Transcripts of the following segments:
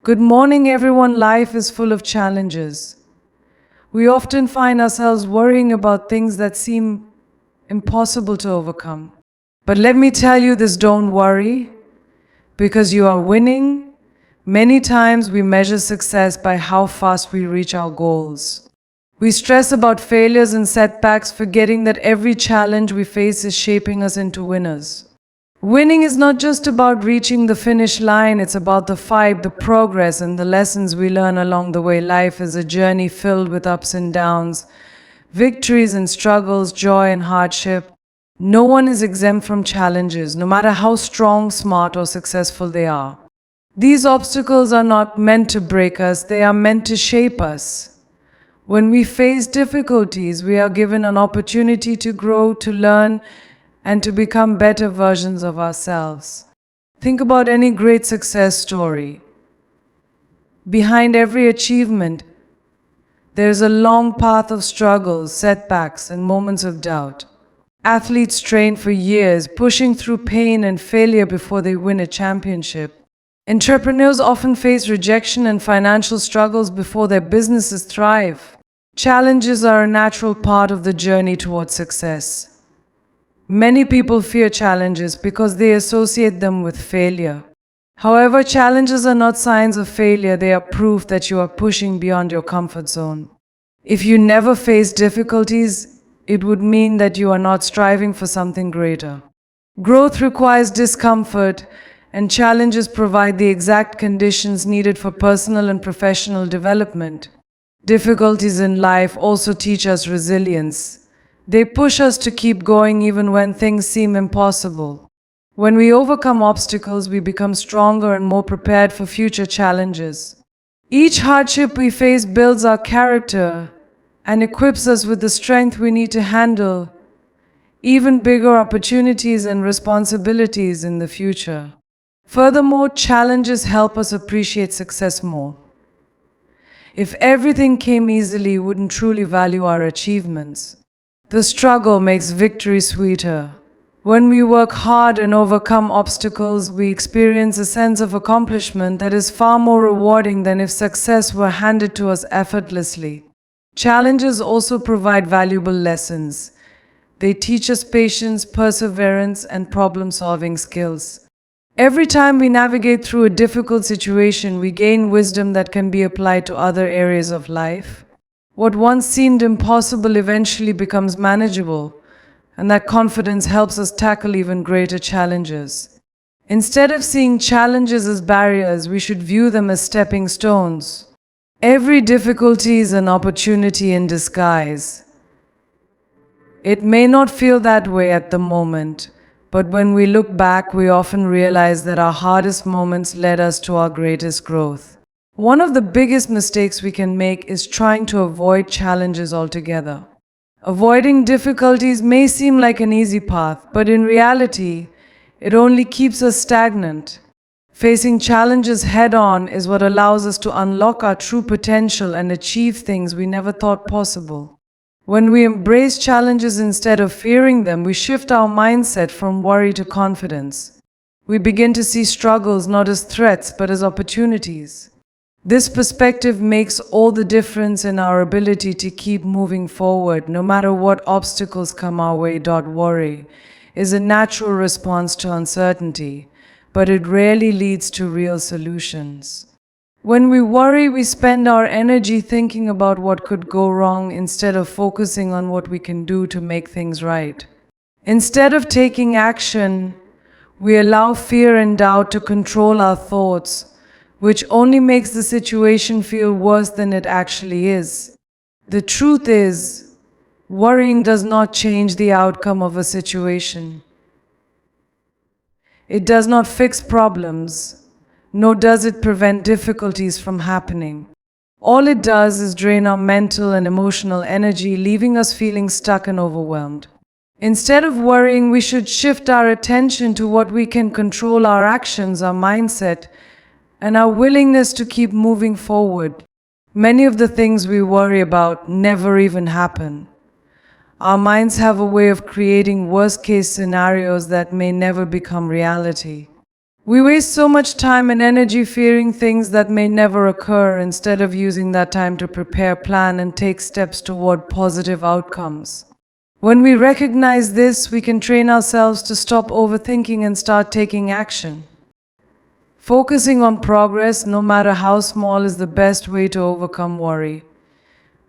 Good morning, everyone. Life is full of challenges. We often find ourselves worrying about things that seem impossible to overcome. But let me tell you this, don't worry, because you are winning. Many times we measure success by how fast we reach our goals. We stress about failures and setbacks, forgetting that every challenge we face is shaping us into winners. Winning is not just about reaching the finish line, it's about the fight, the progress, and the lessons we learn along the way. Life is a journey filled with ups and downs, victories and struggles, joy and hardship. No one is exempt from challenges, no matter how strong, smart, or successful they are. These obstacles are not meant to break us, they are meant to shape us. When we face difficulties, we are given an opportunity to grow, to learn, and to become better versions of ourselves. Think about any great success story. Behind every achievement, there is a long path of struggles, setbacks, and moments of doubt. Athletes train for years, pushing through pain and failure before they win a championship. Entrepreneurs often face rejection and financial struggles before their businesses thrive. Challenges are a natural part of the journey towards success. Many people fear challenges because they associate them with failure. However, challenges are not signs of failure, they are proof that you are pushing beyond your comfort zone. If you never face difficulties, it would mean that you are not striving for something greater. Growth requires discomfort, and challenges provide the exact conditions needed for personal and professional development. Difficulties in life also teach us resilience. They push us to keep going even when things seem impossible. When we overcome obstacles, we become stronger and more prepared for future challenges. Each hardship we face builds our character and equips us with the strength we need to handle even bigger opportunities and responsibilities in the future. Furthermore, challenges help us appreciate success more. If everything came easily, we wouldn't truly value our achievements. The struggle makes victory sweeter. When we work hard and overcome obstacles, we experience a sense of accomplishment that is far more rewarding than if success were handed to us effortlessly. Challenges also provide valuable lessons. They teach us patience, perseverance, and problem-solving skills. Every time we navigate through a difficult situation, we gain wisdom that can be applied to other areas of life. What once seemed impossible eventually becomes manageable, and that confidence helps us tackle even greater challenges. Instead of seeing challenges as barriers, we should view them as stepping stones. Every difficulty is an opportunity in disguise. It may not feel that way at the moment, but when we look back, we often realize that our hardest moments led us to our greatest growth. One of the biggest mistakes we can make is trying to avoid challenges altogether. Avoiding difficulties may seem like an easy path, but in reality, it only keeps us stagnant. Facing challenges head-on is what allows us to unlock our true potential and achieve things we never thought possible. When we embrace challenges instead of fearing them, we shift our mindset from worry to confidence. We begin to see struggles not as threats, but as opportunities. This perspective makes all the difference in our ability to keep moving forward, no matter what obstacles come our way. Worry is a natural response to uncertainty, but it rarely leads to real solutions. When we worry, we spend our energy thinking about what could go wrong instead of focusing on what we can do to make things right. Instead of taking action, we allow fear and doubt to control our thoughts, which only makes the situation feel worse than it actually is. The truth is, worrying does not change the outcome of a situation. It does not fix problems, nor does it prevent difficulties from happening. All it does is drain our mental and emotional energy, leaving us feeling stuck and overwhelmed. Instead of worrying, we should shift our attention to what we can control: our actions, our mindset, and our willingness to keep moving forward. Many of the things we worry about never even happen. Our minds have a way of creating worst-case scenarios that may never become reality. We waste so much time and energy fearing things that may never occur instead of using that time to prepare, plan, and take steps toward positive outcomes. When we recognize this, we can train ourselves to stop overthinking and start taking action. Focusing on progress, no matter how small, is the best way to overcome worry.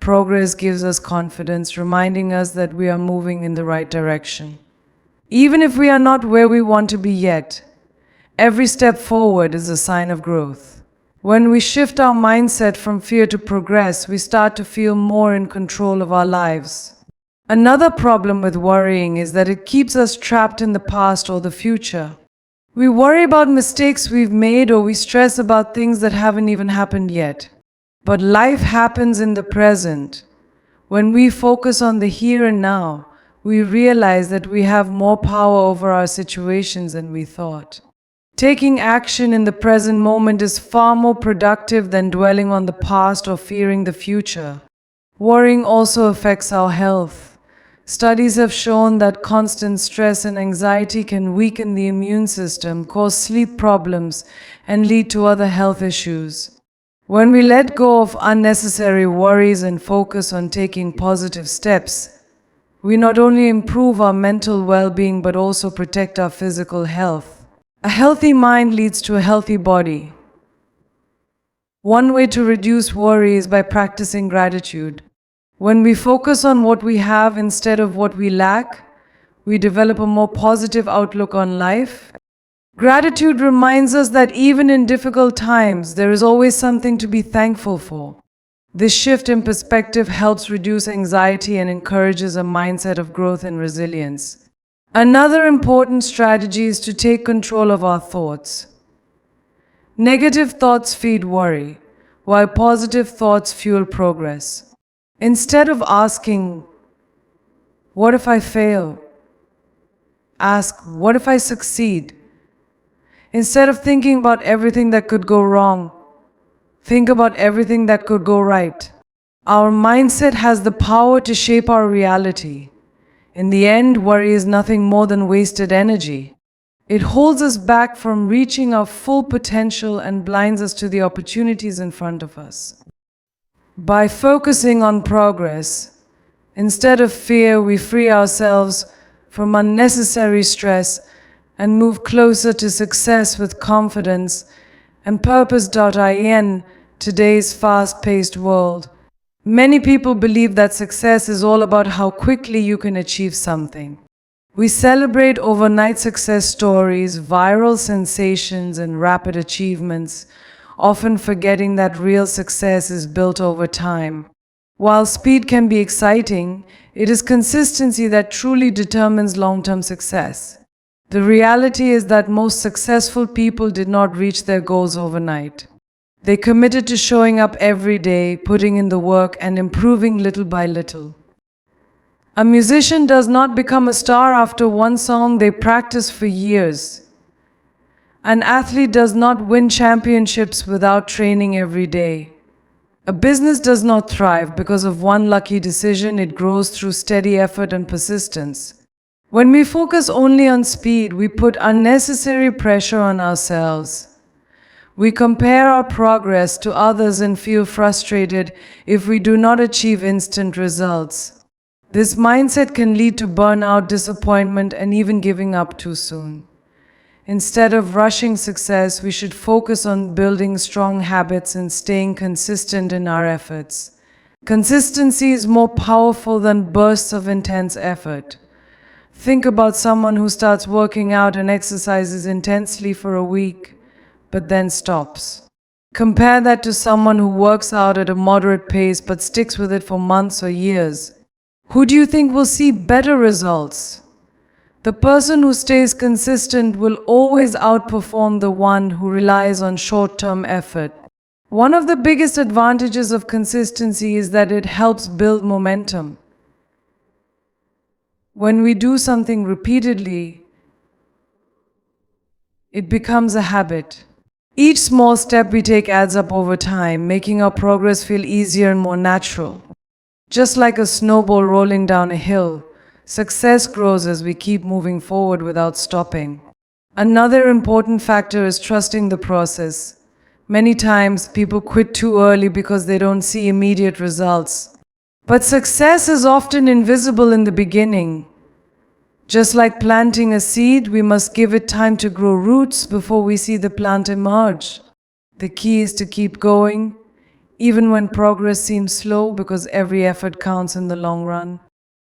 Progress gives us confidence, reminding us that we are moving in the right direction. Even if we are not where we want to be yet, every step forward is a sign of growth. When we shift our mindset from fear to progress, we start to feel more in control of our lives. Another problem with worrying is that it keeps us trapped in the past or the future. We worry about mistakes we've made, or we stress about things that haven't even happened yet. But life happens in the present. When we focus on the here and now, we realize that we have more power over our situations than we thought. Taking action in the present moment is far more productive than dwelling on the past or fearing the future. Worrying also affects our health. Studies have shown that constant stress and anxiety can weaken the immune system, cause sleep problems, and lead to other health issues. When we let go of unnecessary worries and focus on taking positive steps, we not only improve our mental well-being but also protect our physical health. A healthy mind leads to a healthy body. One way to reduce worry is by practicing gratitude. When we focus on what we have instead of what we lack, we develop a more positive outlook on life. Gratitude reminds us that even in difficult times, there is always something to be thankful for. This shift in perspective helps reduce anxiety and encourages a mindset of growth and resilience. Another important strategy is to take control of our thoughts. Negative thoughts feed worry, while positive thoughts fuel progress. Instead of asking, "What if I fail?" ask, "What if I succeed?" Instead of thinking about everything that could go wrong, think about everything that could go right. Our mindset has the power to shape our reality. In the end, worry is nothing more than wasted energy. It holds us back from reaching our full potential and blinds us to the opportunities in front of us. By focusing on progress, instead of fear, we free ourselves from unnecessary stress and move closer to success with confidence and purpose. In today's fast-paced world, many people believe that success is all about how quickly you can achieve something. We celebrate overnight success stories, viral sensations, and rapid achievements, often forgetting that real success is built over time. While speed can be exciting, it is consistency that truly determines long-term success. The reality is that most successful people did not reach their goals overnight. They committed to showing up every day, putting in the work, and improving little by little. A musician does not become a star after one song; they practice for years. An athlete does not win championships without training every day. A business does not thrive because of one lucky decision; it grows through steady effort and persistence. When we focus only on speed, we put unnecessary pressure on ourselves. We compare our progress to others and feel frustrated if we do not achieve instant results. This mindset can lead to burnout, disappointment, and even giving up too soon. Instead of rushing success, we should focus on building strong habits and staying consistent in our efforts. Consistency is more powerful than bursts of intense effort. Think about someone who starts working out and exercises intensely for a week, but then stops. Compare that to someone who works out at a moderate pace but sticks with it for months or years. Who do you think will see better results? The person who stays consistent will always outperform the one who relies on short-term effort. One of the biggest advantages of consistency is that it helps build momentum. When we do something repeatedly, it becomes a habit. Each small step we take adds up over time, making our progress feel easier and more natural. Just like a snowball rolling down a hill, success grows as we keep moving forward without stopping. Another important factor is trusting the process. Many times people quit too early because they don't see immediate results. But success is often invisible in the beginning. Just like planting a seed, we must give it time to grow roots before we see the plant emerge. The key is to keep going, even when progress seems slow, because every effort counts in the long run.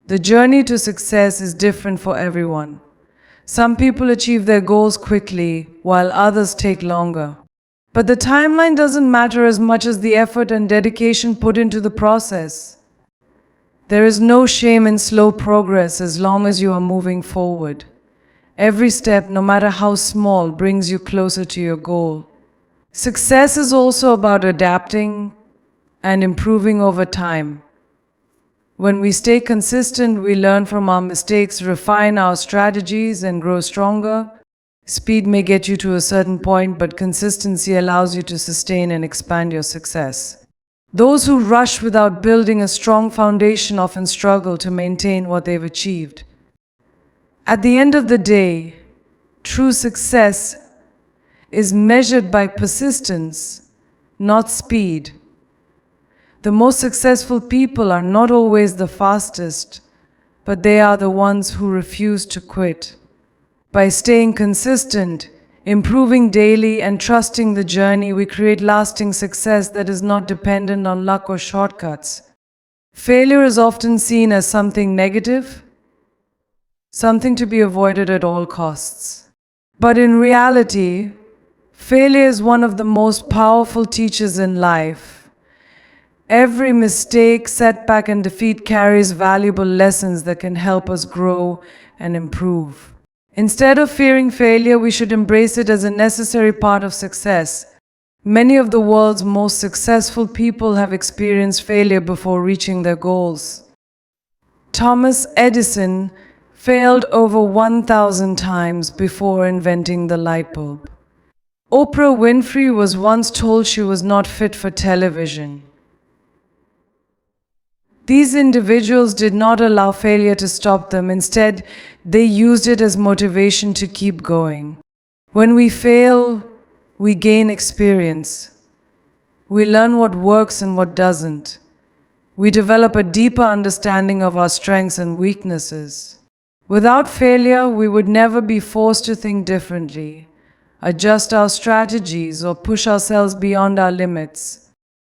The journey to success is different for everyone. Some people achieve their goals quickly, while others take longer. But the timeline doesn't matter as much as the effort and dedication put into the process. There is no shame in slow progress as long as you are moving forward. Every step, no matter how small, brings you closer to your goal. Success is also about adapting and improving over time. When we stay consistent, we learn from our mistakes, refine our strategies, and grow stronger. Speed may get you to a certain point, but consistency allows you to sustain and expand your success. Those who rush without building a strong foundation often struggle to maintain what they've achieved. At the end of the day, true success is measured by persistence, not speed. The most successful people are not always the fastest, but they are the ones who refuse to quit. By staying consistent, improving daily, and trusting the journey, we create lasting success that is not dependent on luck or shortcuts. Failure is often seen as something negative, something to be avoided at all costs. But in reality, failure is one of the most powerful teachers in life. Every mistake, setback, and defeat carries valuable lessons that can help us grow and improve. Instead of fearing failure, we should embrace it as a necessary part of success. Many of the world's most successful people have experienced failure before reaching their goals. Thomas Edison failed over 1,000 times before inventing the light bulb. Oprah Winfrey was once told she was not fit for television. These individuals did not allow failure to stop them. Instead, they used it as motivation to keep going. When we fail, we gain experience. We learn what works and what doesn't. We develop a deeper understanding of our strengths and weaknesses. Without failure, we would never be forced to think differently, adjust our strategies, or push ourselves beyond our limits.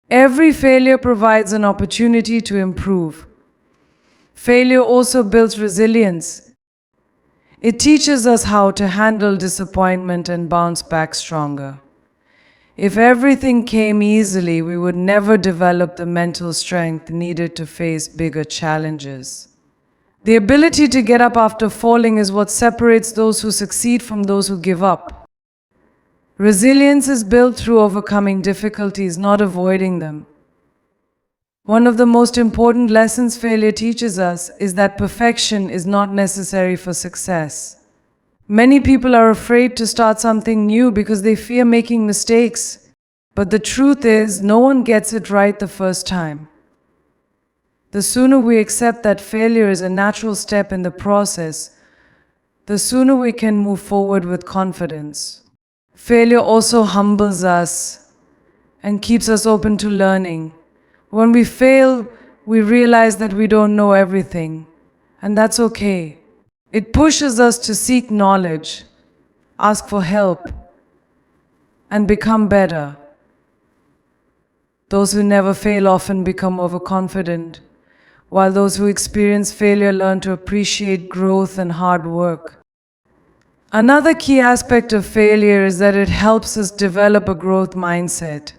Every failure provides an opportunity to improve. Failure also builds resilience. It teaches us how to handle disappointment and bounce back stronger. If everything came easily, we would never develop the mental strength needed to face bigger challenges. The ability to get up after falling is what separates those who succeed from those who give up. Resilience is built through overcoming difficulties, not avoiding them. One of the most important lessons failure teaches us is that perfection is not necessary for success. Many people are afraid to start something new because they fear making mistakes. But the truth is, no one gets it right the first time. The sooner we accept that failure is a natural step in the process, the sooner we can move forward with confidence. Failure also humbles us and keeps us open to learning. When we fail, we realize that we don't know everything, and that's okay. It pushes us to seek knowledge, ask for help, and become better. Those who never fail often become overconfident, while those who experience failure learn to appreciate growth and hard work. Another key aspect of failure is that it helps us develop a growth mindset.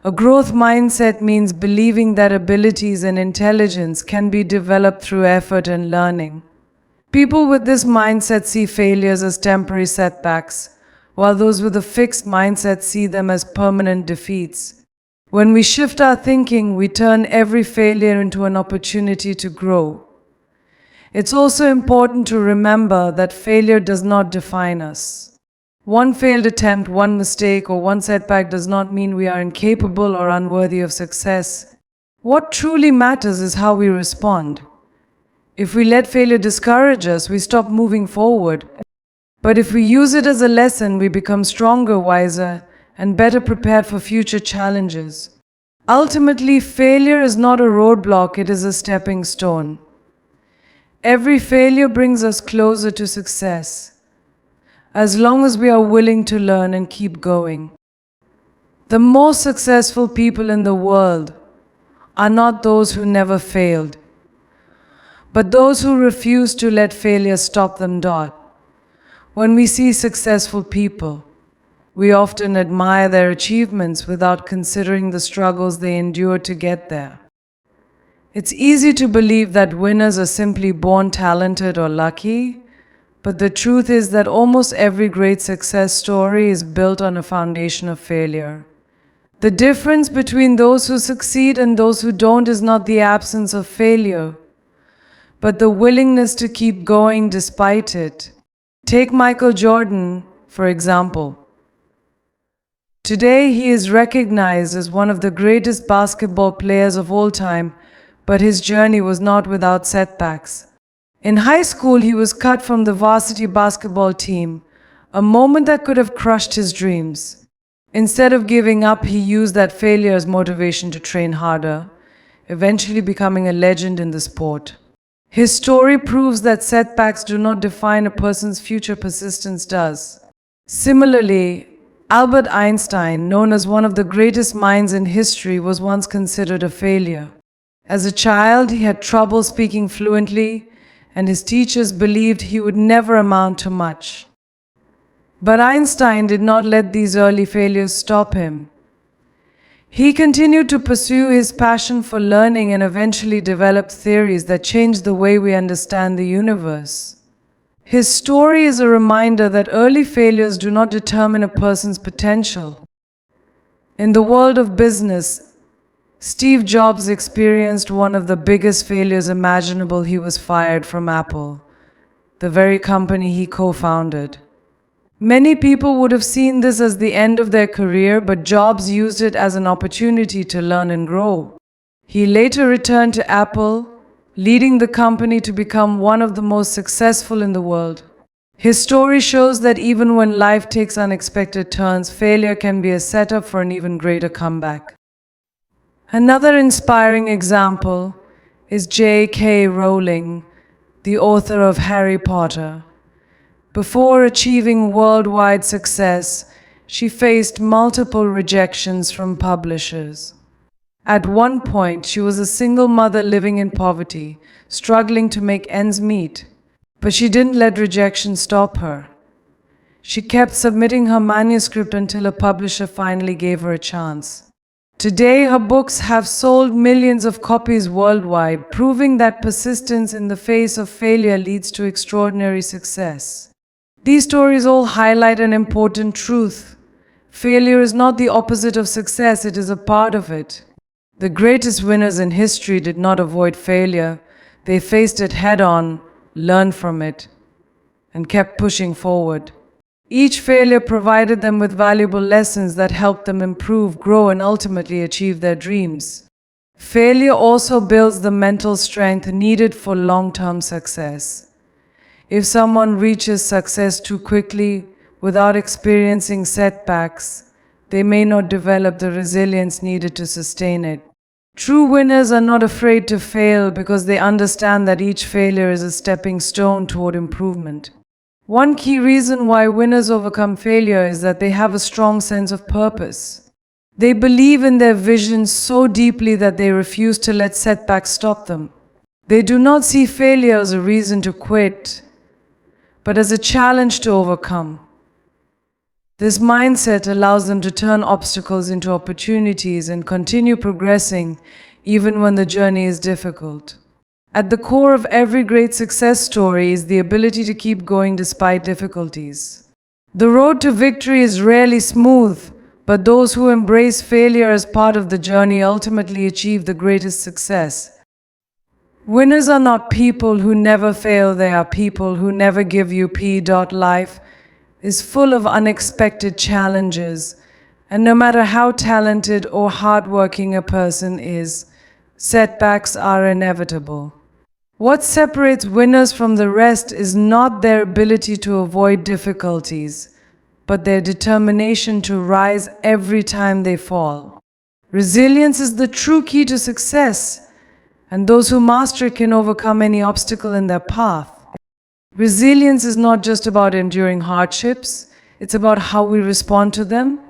A growth mindset means believing that abilities and intelligence can be developed through effort and learning. People with this mindset see failures as temporary setbacks, while those with a fixed mindset see them as permanent defeats. When we shift our thinking, we turn every failure into an opportunity to grow. It's also important to remember that failure does not define us. One failed attempt, one mistake, or one setback does not mean we are incapable or unworthy of success. What truly matters is how we respond. If we let failure discourage us, we stop moving forward. But if we use it as a lesson, we become stronger, wiser, and better prepared for future challenges. Ultimately, failure is not a roadblock, it is a stepping stone. Every failure brings us closer to success, as long as we are willing to learn and keep going. The most successful people in the world are not those who never failed, but those who refuse to let failure stop them. When we see successful people, we often admire their achievements without considering the struggles they endured to get there. It's easy to believe that winners are simply born talented or lucky, but the truth is that almost every great success story is built on a foundation of failure. The difference between those who succeed and those who don't is not the absence of failure, but the willingness to keep going despite it. Take Michael Jordan, for example. Today he is recognized as one of the greatest basketball players of all time, but his journey was not without setbacks. In high school, he was cut from the varsity basketball team, a moment that could have crushed his dreams. Instead of giving up, he used that failure as motivation to train harder, eventually becoming a legend in the sport. His story proves that setbacks do not define a person's future, persistence does. Similarly, Albert Einstein, known as one of the greatest minds in history, was once considered a failure. As a child, he had trouble speaking fluently, and his teachers believed he would never amount to much. But Einstein did not let these early failures stop him. He continued to pursue his passion for learning and eventually developed theories that changed the way we understand the universe. His story is a reminder that early failures do not determine a person's potential. In the world of business, Steve Jobs experienced one of the biggest failures imaginable. He was fired from Apple, the very company he co-founded. Many people would have seen this as the end of their career, but Jobs used it as an opportunity to learn and grow. He later returned to Apple, leading the company to become one of the most successful in the world. His story shows that even when life takes unexpected turns, failure can be a setup for an even greater comeback. Another inspiring example is J.K. Rowling, the author of Harry Potter. Before achieving worldwide success, she faced multiple rejections from publishers. At one point, she was a single mother living in poverty, struggling to make ends meet. But she didn't let rejection stop her. She kept submitting her manuscript until a publisher finally gave her a chance. Today, her books have sold millions of copies worldwide, proving that persistence in the face of failure leads to extraordinary success. These stories all highlight an important truth. Failure is not the opposite of success, it is a part of it. The greatest winners in history did not avoid failure. They faced it head-on, learned from it, and kept pushing forward. Each failure provided them with valuable lessons that helped them improve, grow, and ultimately achieve their dreams. Failure also builds the mental strength needed for long-term success. If someone reaches success too quickly without experiencing setbacks, they may not develop the resilience needed to sustain it. True winners are not afraid to fail because they understand that each failure is a stepping stone toward improvement. One key reason why winners overcome failure is that they have a strong sense of purpose. They believe in their vision so deeply that they refuse to let setbacks stop them. They do not see failure as a reason to quit, but as a challenge to overcome. This mindset allows them to turn obstacles into opportunities and continue progressing even when the journey is difficult. At the core of every great success story is the ability to keep going despite difficulties. The road to victory is rarely smooth, but those who embrace failure as part of the journey ultimately achieve the greatest success. Winners are not people who never fail, they are people who never give up. Life is full of unexpected challenges, and no matter how talented or hardworking a person is, setbacks are inevitable. What separates winners from the rest is not their ability to avoid difficulties, but their determination to rise every time they fall. Resilience is the true key to success, and those who master it can overcome any obstacle in their path. Resilience is not just about enduring hardships, it's about how we respond to them.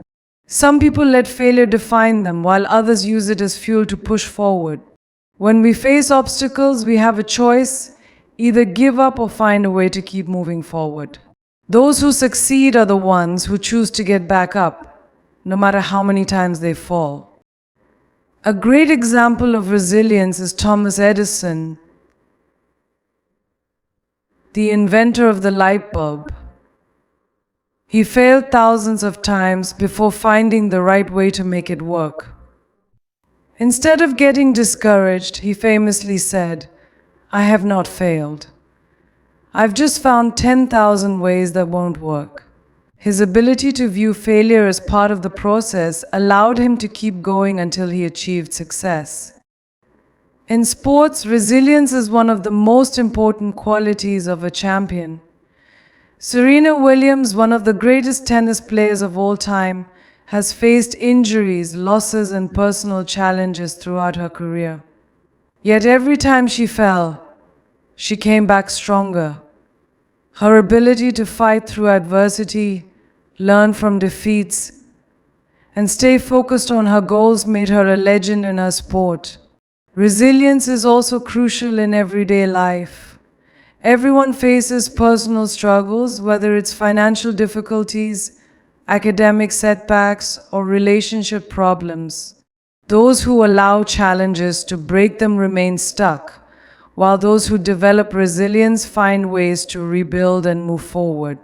Some people let failure define them, while others use it as fuel to push forward. When we face obstacles, we have a choice: either give up or find a way to keep moving forward. Those who succeed are the ones who choose to get back up, no matter how many times they fall. A great example of resilience is Thomas Edison, the inventor of the light bulb. He failed thousands of times before finding the right way to make it work. Instead of getting discouraged, he famously said, "I have not failed. I've just found 10,000 ways that won't work." His ability to view failure as part of the process allowed him to keep going until he achieved success. In sports, resilience is one of the most important qualities of a champion. Serena Williams, one of the greatest tennis players of all time, has faced injuries, losses, and personal challenges throughout her career. Yet every time she fell, she came back stronger. Her ability to fight through adversity, learn from defeats, and stay focused on her goals made her a legend in her sport. Resilience is also crucial in everyday life. Everyone faces personal struggles, whether it's financial difficulties, academic setbacks, or relationship problems. Those who allow challenges to break them remain stuck, while those who develop resilience find ways to rebuild and move forward.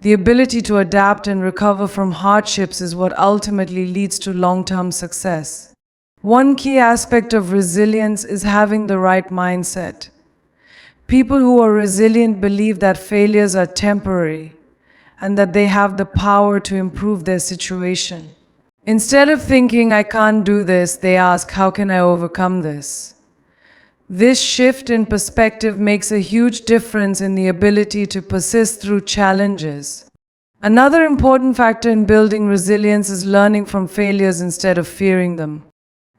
The ability to adapt and recover from hardships is what ultimately leads to long-term success. One key aspect of resilience is having the right mindset. People who are resilient believe that failures are temporary and that they have the power to improve their situation. Instead of thinking, "I can't do this," they ask, "How can I overcome this?" This shift in perspective makes a huge difference in the ability to persist through challenges. Another important factor in building resilience is learning from failures instead of fearing them.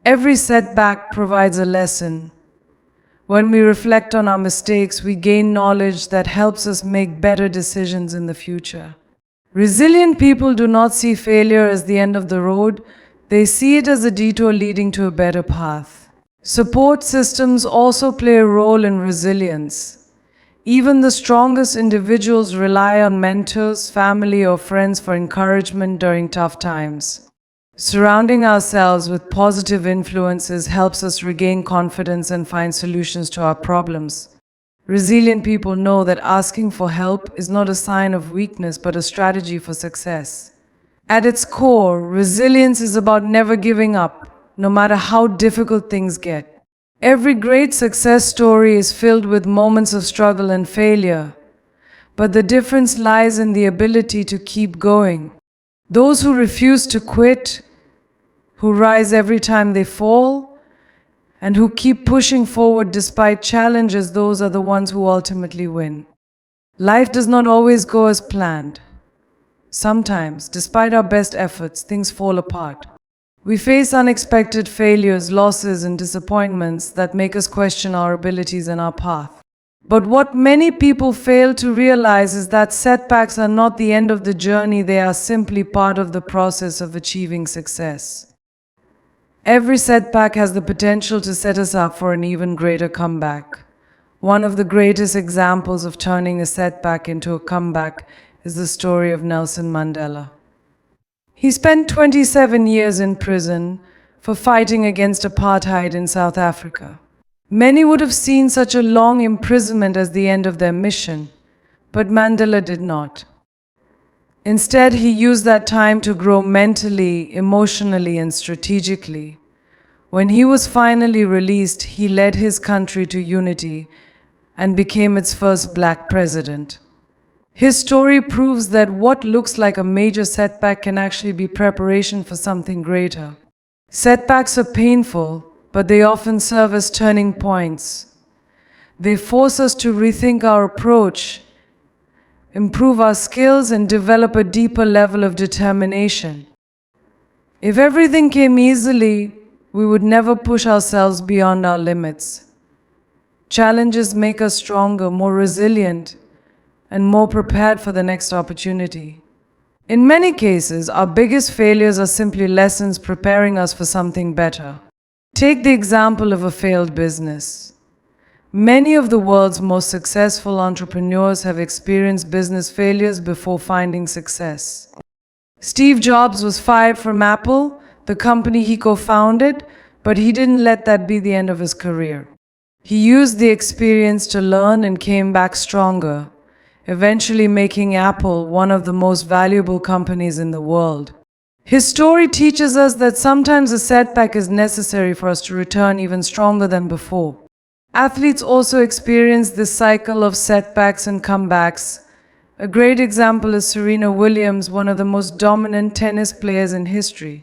Every setback provides a lesson. When we reflect on our mistakes, we gain knowledge that helps us make better decisions in the future. Resilient people do not see failure as the end of the road, they see it as a detour leading to a better path. Support systems also play a role in resilience. Even the strongest individuals rely on mentors, family, or friends for encouragement during tough times. Surrounding ourselves with positive influences helps us regain confidence and find solutions to our problems. Resilient people know that asking for help is not a sign of weakness but a strategy for success. At its core, resilience is about never giving up, no matter how difficult things get. Every great success story is filled with moments of struggle and failure, but the difference lies in the ability to keep going. Those who refuse to quit, who rise every time they fall, and who keep pushing forward despite challenges, those are the ones who ultimately win. Life does not always go as planned. Sometimes, despite our best efforts, things fall apart. We face unexpected failures, losses, and disappointments that make us question our abilities and our path. But what many people fail to realize is that setbacks are not the end of the journey, they are simply part of the process of achieving success. Every setback has the potential to set us up for an even greater comeback. One of the greatest examples of turning a setback into a comeback is the story of Nelson Mandela. He spent 27 years in prison for fighting against apartheid in South Africa. Many would have seen such a long imprisonment as the end of their mission, but Mandela did not. Instead, he used that time to grow mentally, emotionally, and strategically. When he was finally released, he led his country to unity and became its first black president. His story proves that what looks like a major setback can actually be preparation for something greater. Setbacks are painful, but they often serve as turning points. They force us to rethink our approach, improve our skills, and develop a deeper level of determination. If everything came easily, we would never push ourselves beyond our limits. Challenges make us stronger, more resilient, and more prepared for the next opportunity. In many cases, our biggest failures are simply lessons preparing us for something better. Take the example of a failed business. Many of the world's most successful entrepreneurs have experienced business failures before finding success. Steve Jobs was fired from Apple, the company he co-founded, but he didn't let that be the end of his career. He used the experience to learn and came back stronger, eventually making Apple one of the most valuable companies in the world. His story teaches us that sometimes a setback is necessary for us to return even stronger than before. Athletes also experience this cycle of setbacks and comebacks. A great example is Serena Williams, one of the most dominant tennis players in history.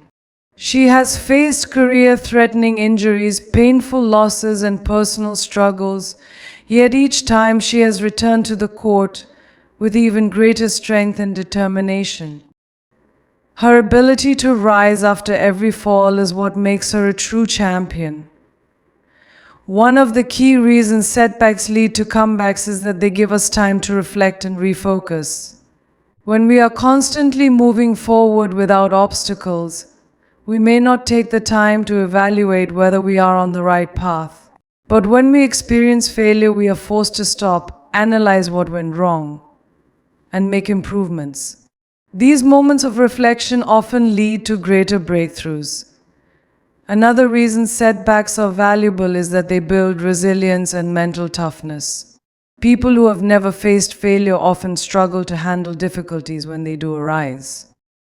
She has faced career-threatening injuries, painful losses, and personal struggles, yet each time she has returned to the court with even greater strength and determination. Her ability to rise after every fall is what makes her a true champion. One of the key reasons setbacks lead to comebacks is that they give us time to reflect and refocus. When we are constantly moving forward without obstacles, we may not take the time to evaluate whether we are on the right path. But when we experience failure, we are forced to stop, analyze what went wrong, and make improvements. These moments of reflection often lead to greater breakthroughs. Another reason setbacks are valuable is that they build resilience and mental toughness. People who have never faced failure often struggle to handle difficulties when they do arise.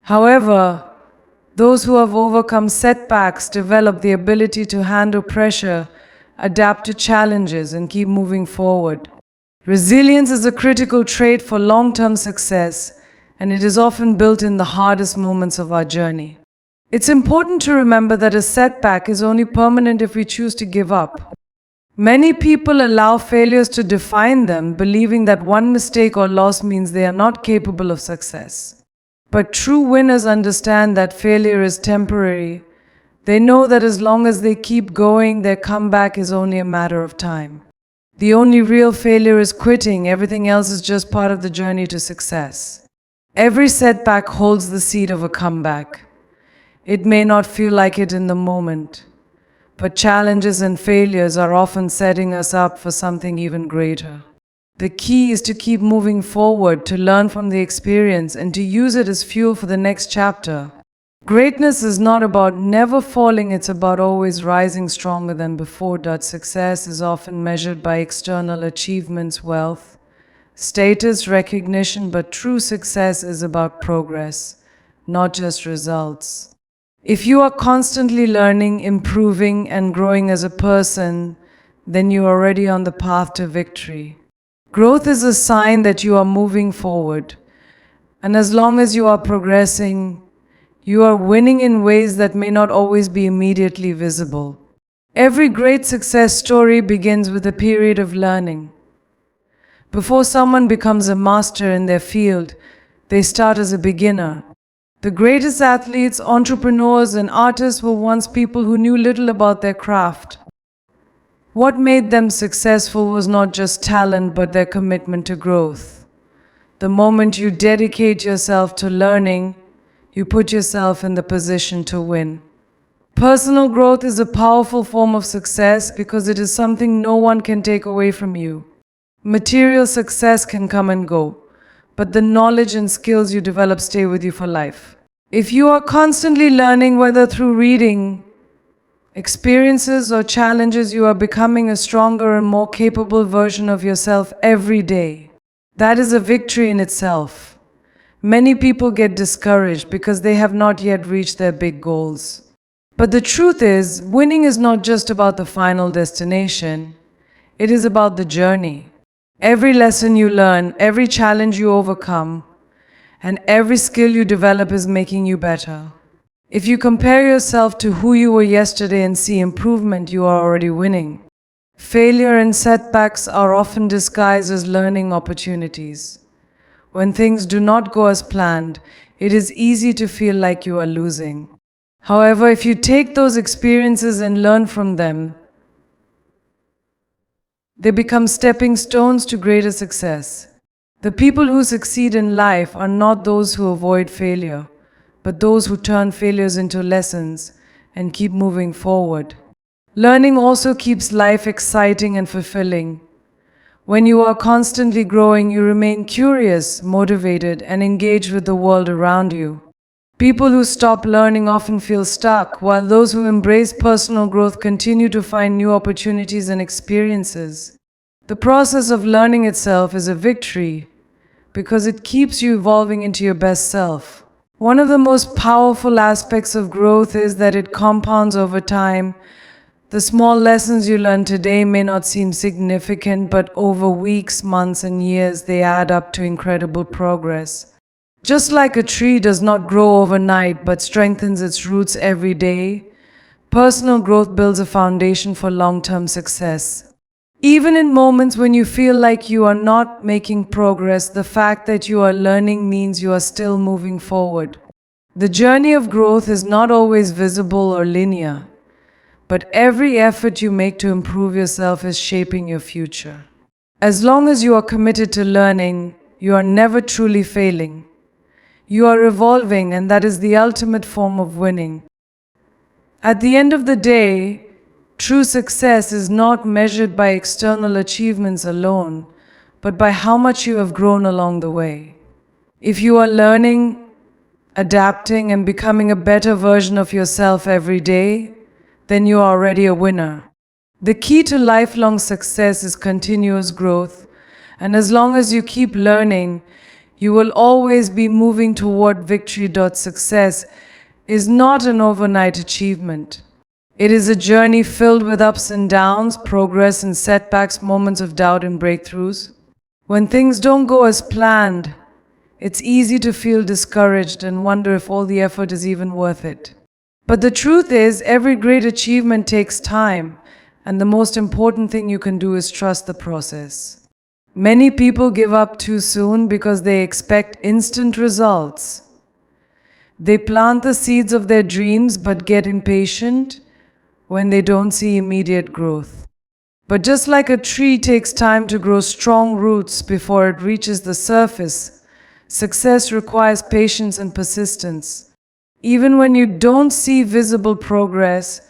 However, those who have overcome setbacks develop the ability to handle pressure, adapt to challenges, and keep moving forward. Resilience is a critical trait for long-term success, and it is often built in the hardest moments of our journey. It's important to remember that a setback is only permanent if we choose to give up. Many people allow failures to define them, believing that one mistake or loss means they are not capable of success. But true winners understand that failure is temporary. They know that as long as they keep going, their comeback is only a matter of time. The only real failure is quitting. Everything else is just part of the journey to success. Every setback holds the seed of a comeback. It may not feel like it in the moment, but challenges and failures are often setting us up for something even greater. The key is to keep moving forward, to learn from the experience, and to use it as fuel for the next chapter. Greatness is not about never falling, it's about always rising stronger than before. Success is often measured by external achievements, wealth, status, recognition, but true success is about progress, not just results. If you are constantly learning, improving, and growing as a person, then you are already on the path to victory. Growth is a sign that you are moving forward. And as long as you are progressing, you are winning in ways that may not always be immediately visible. Every great success story begins with a period of learning. Before someone becomes a master in their field, they start as a beginner. The greatest athletes, entrepreneurs, and artists were once people who knew little about their craft. What made them successful was not just talent, but their commitment to growth. The moment you dedicate yourself to learning, you put yourself in the position to win. Personal growth is a powerful form of success because it is something no one can take away from you. Material success can come and go, but the knowledge and skills you develop stay with you for life. If you are constantly learning, whether through reading, experiences, or challenges, you are becoming a stronger and more capable version of yourself every day. That is a victory in itself. Many people get discouraged because they have not yet reached their big goals. But the truth is, winning is not just about the final destination. It is about the journey. Every lesson you learn, every challenge you overcome, and every skill you develop is making you better. If you compare yourself to who you were yesterday and see improvement, you are already winning. Failure and setbacks are often disguised as learning opportunities. When things do not go as planned, it is easy to feel like you are losing. However, if you take those experiences and learn from them, they become stepping stones to greater success. The people who succeed in life are not those who avoid failure, but those who turn failures into lessons and keep moving forward. Learning also keeps life exciting and fulfilling. When you are constantly growing, you remain curious, motivated, and engaged with the world around you. People who stop learning often feel stuck, while those who embrace personal growth continue to find new opportunities and experiences. The process of learning itself is a victory because it keeps you evolving into your best self. One of the most powerful aspects of growth is that it compounds over time. The small lessons you learn today may not seem significant, but over weeks, months, and years, they add up to incredible progress. Just like a tree does not grow overnight but strengthens its roots every day, personal growth builds a foundation for long-term success. Even in moments when you feel like you are not making progress, the fact that you are learning means you are still moving forward. The journey of growth is not always visible or linear, but every effort you make to improve yourself is shaping your future. As long as you are committed to learning, you are never truly failing. You are evolving, and that is the ultimate form of winning. At the end of the day, true success is not measured by external achievements alone, but by how much you have grown along the way. If you are learning, adapting, and becoming a better version of yourself every day, then you are already a winner. The key to lifelong success is continuous growth, and as long as you keep learning, you will always be moving toward victory. Success is not an overnight achievement. It is a journey filled with ups and downs, progress and setbacks, moments of doubt and breakthroughs. When things don't go as planned, it's easy to feel discouraged and wonder if all the effort is even worth it. But the truth is, every great achievement takes time, and the most important thing you can do is trust the process. Many people give up too soon because they expect instant results. They plant the seeds of their dreams but get impatient when they don't see immediate growth. But just like a tree takes time to grow strong roots before it reaches the surface, success requires patience and persistence. Even when you don't see visible progress,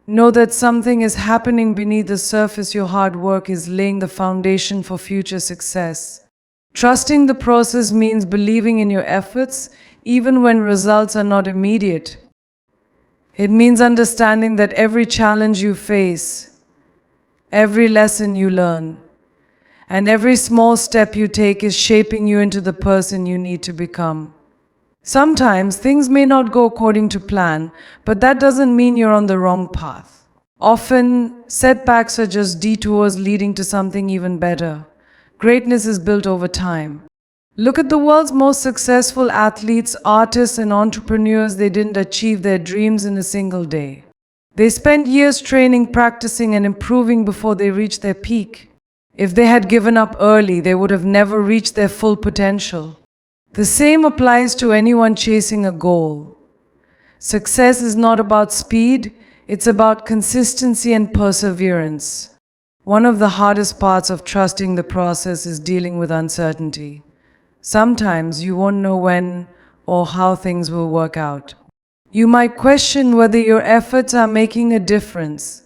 know that something is happening beneath the surface. Your hard work is laying the foundation for future success. Trusting the process means believing in your efforts, even when results are not immediate. It means understanding that every challenge you face, every lesson you learn, and every small step you take is shaping you into the person you need to become. Sometimes things may not go according to plan, but that doesn't mean you're on the wrong path. Often, setbacks are just detours leading to something even better. Greatness is built over time. Look at the world's most successful athletes, artists, and entrepreneurs. They didn't achieve their dreams in a single day. They spent years training, practicing, and improving before they reached their peak. If they had given up early, they would have never reached their full potential. The same applies to anyone chasing a goal. Success is not about speed, it's about consistency and perseverance. One of the hardest parts of trusting the process is dealing with uncertainty. Sometimes you won't know when or how things will work out. You might question whether your efforts are making a difference.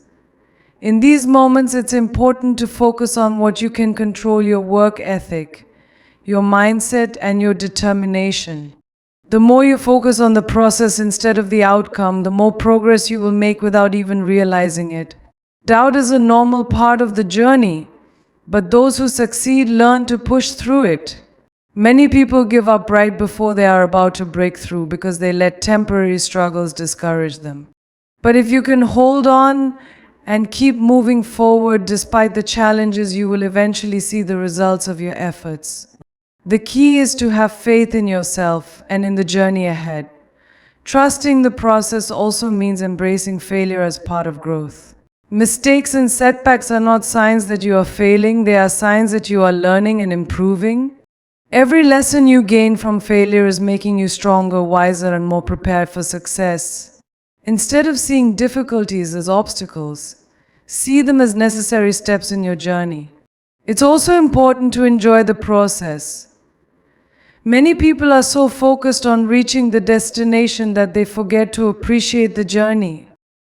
In these moments, it's important to focus on what you can control: your work ethic, your mindset, and your determination. The more you focus on the process instead of the outcome, the more progress you will make without even realizing it. Doubt is a normal part of the journey, but those who succeed learn to push through it. Many people give up right before they are about to break through because they let temporary struggles discourage them. But if you can hold on and keep moving forward despite the challenges, you will eventually see the results of your efforts. The key is to have faith in yourself and in the journey ahead. Trusting the process also means embracing failure as part of growth. Mistakes and setbacks are not signs that you are failing, they are signs that you are learning and improving. Every lesson you gain from failure is making you stronger, wiser, and more prepared for success. Instead of seeing difficulties as obstacles, see them as necessary steps in your journey. It's also important to enjoy the process. Many people are so focused on reaching the destination that they forget to appreciate the journey.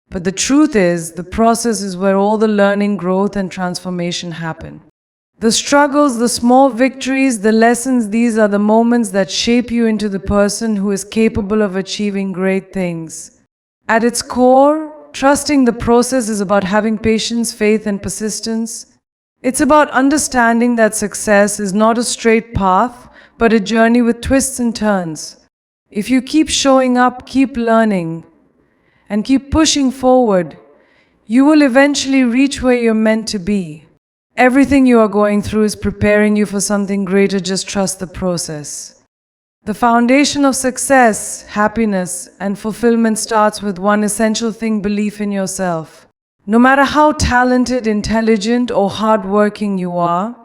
But the truth is, the process is where all the learning, growth, and transformation happen. The struggles, the small victories, the lessons, these are the moments that shape you into the person who is capable of achieving great things. At its core, trusting the process is about having patience, faith, and persistence. It's about understanding that success is not a straight path, but a journey with twists and turns. If you keep showing up, keep learning, and keep pushing forward, you will eventually reach where you're meant to be. Everything you are going through is preparing you for something greater. Just trust the process. The foundation of success, happiness, and fulfillment starts with one essential thing: belief in yourself. No matter how talented, intelligent, or hardworking you are,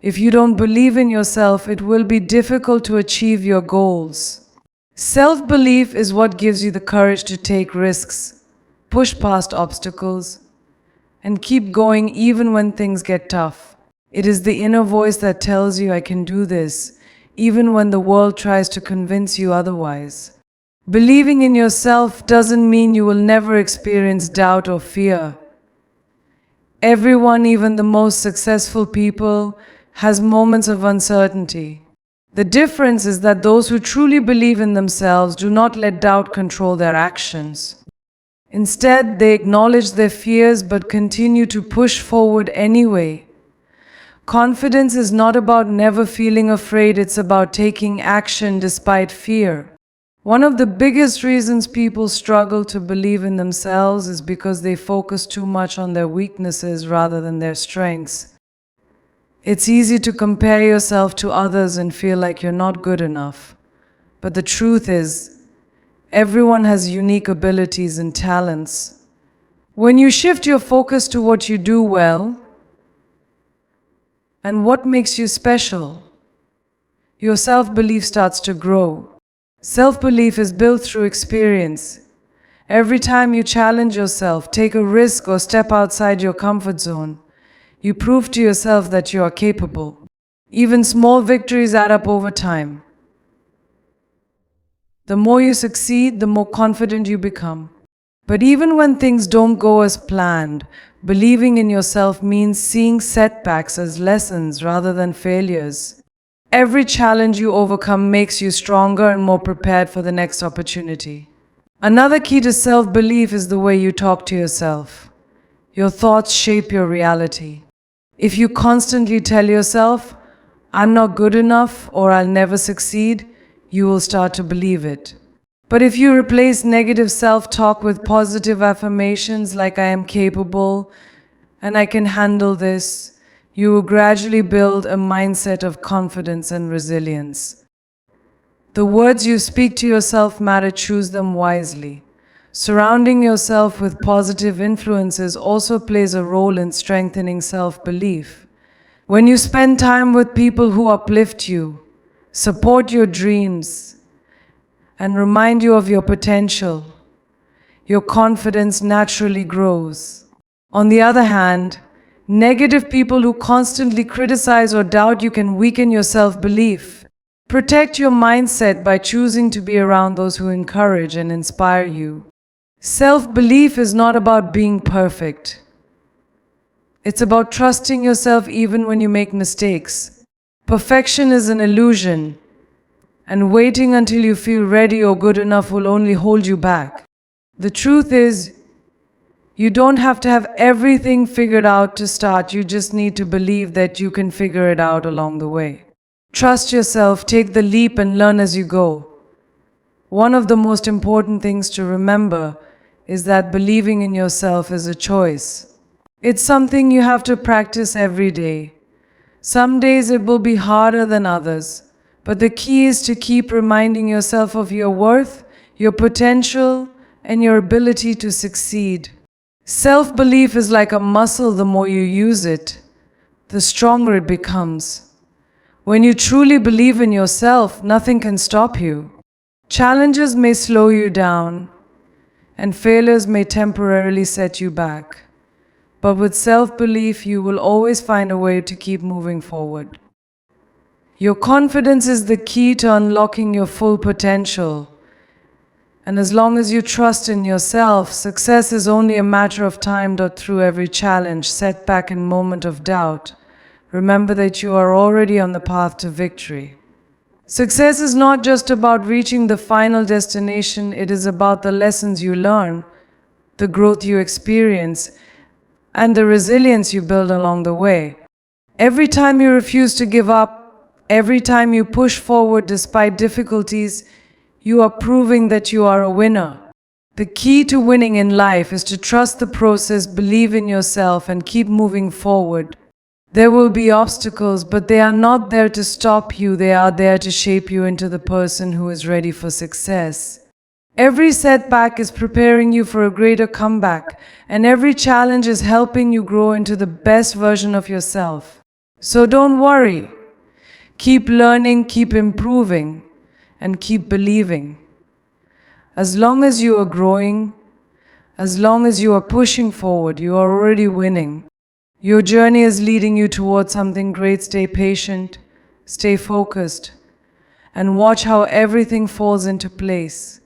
if you don't believe in yourself, it will be difficult to achieve your goals. Self-belief is what gives you the courage to take risks, push past obstacles, and keep going even when things get tough. It is the inner voice that tells you, "I can do this," even when the world tries to convince you otherwise. Believing in yourself doesn't mean you will never experience doubt or fear. Everyone, even the most successful people, has moments of uncertainty. The difference is that those who truly believe in themselves do not let doubt control their actions. Instead, they acknowledge their fears but continue to push forward anyway. Confidence is not about never feeling afraid, it's about taking action despite fear. One of the biggest reasons people struggle to believe in themselves is because they focus too much on their weaknesses rather than their strengths. It's easy to compare yourself to others and feel like you're not good enough. But the truth is, everyone has unique abilities and talents. When you shift your focus to what you do well and what makes you special, your self-belief starts to grow. Self-belief is built through experience. Every time you challenge yourself, take a risk, or step outside your comfort zone, you prove to yourself that you are capable. Even small victories add up over time. The more you succeed, the more confident you become. But even when things don't go as planned, believing in yourself means seeing setbacks as lessons rather than failures. Every challenge you overcome makes you stronger and more prepared for the next opportunity. Another key to self-belief is the way you talk to yourself. Your thoughts shape your reality. If you constantly tell yourself, "I'm not good enough," or "I'll never succeed," you will start to believe it. But if you replace negative self-talk with positive affirmations like "I am capable" and "I can handle this," you will gradually build a mindset of confidence and resilience. The words you speak to yourself matter. Choose them wisely. Surrounding yourself with positive influences also plays a role in strengthening self-belief. When you spend time with people who uplift you, support your dreams, and remind you of your potential, your confidence naturally grows. On the other hand, negative people who constantly criticize or doubt you can weaken your self-belief. Protect your mindset by choosing to be around those who encourage and inspire you. Self-belief is not about being perfect. It's about trusting yourself even when you make mistakes. Perfection is an illusion, and waiting until you feel ready or good enough will only hold you back. The truth is, you don't have to have everything figured out to start. You just need to believe that you can figure it out along the way. Trust yourself, take the leap, and learn as you go. One of the most important things to remember is that believing in yourself is a choice. It's something you have to practice every day. Some days it will be harder than others. But the key is to keep reminding yourself of your worth, your potential, and your ability to succeed. Self-belief is like a muscle. The more you use it, the stronger it becomes. When you truly believe in yourself, nothing can stop you. Challenges may slow you down, and failures may temporarily set you back. But with self-belief, you will always find a way to keep moving forward. Your confidence is the key to unlocking your full potential. And as long as you trust in yourself, success is only a matter of time. Through every challenge, setback, and moment of doubt, remember that you are already on the path to victory. Success is not just about reaching the final destination, it is about the lessons you learn, the growth you experience, and the resilience you build along the way. Every time you refuse to give up, every time you push forward despite difficulties, you are proving that you are a winner. The key to winning in life is to trust the process, believe in yourself, and keep moving forward. There will be obstacles, but they are not there to stop you. They are there to shape you into the person who is ready for success. Every setback is preparing you for a greater comeback, and every challenge is helping you grow into the best version of yourself. So don't worry. Keep learning, keep improving, and keep believing. As long as you are growing, as long as you are pushing forward, you are already winning. Your journey is leading you towards something great. Stay patient, stay focused, and watch how everything falls into place.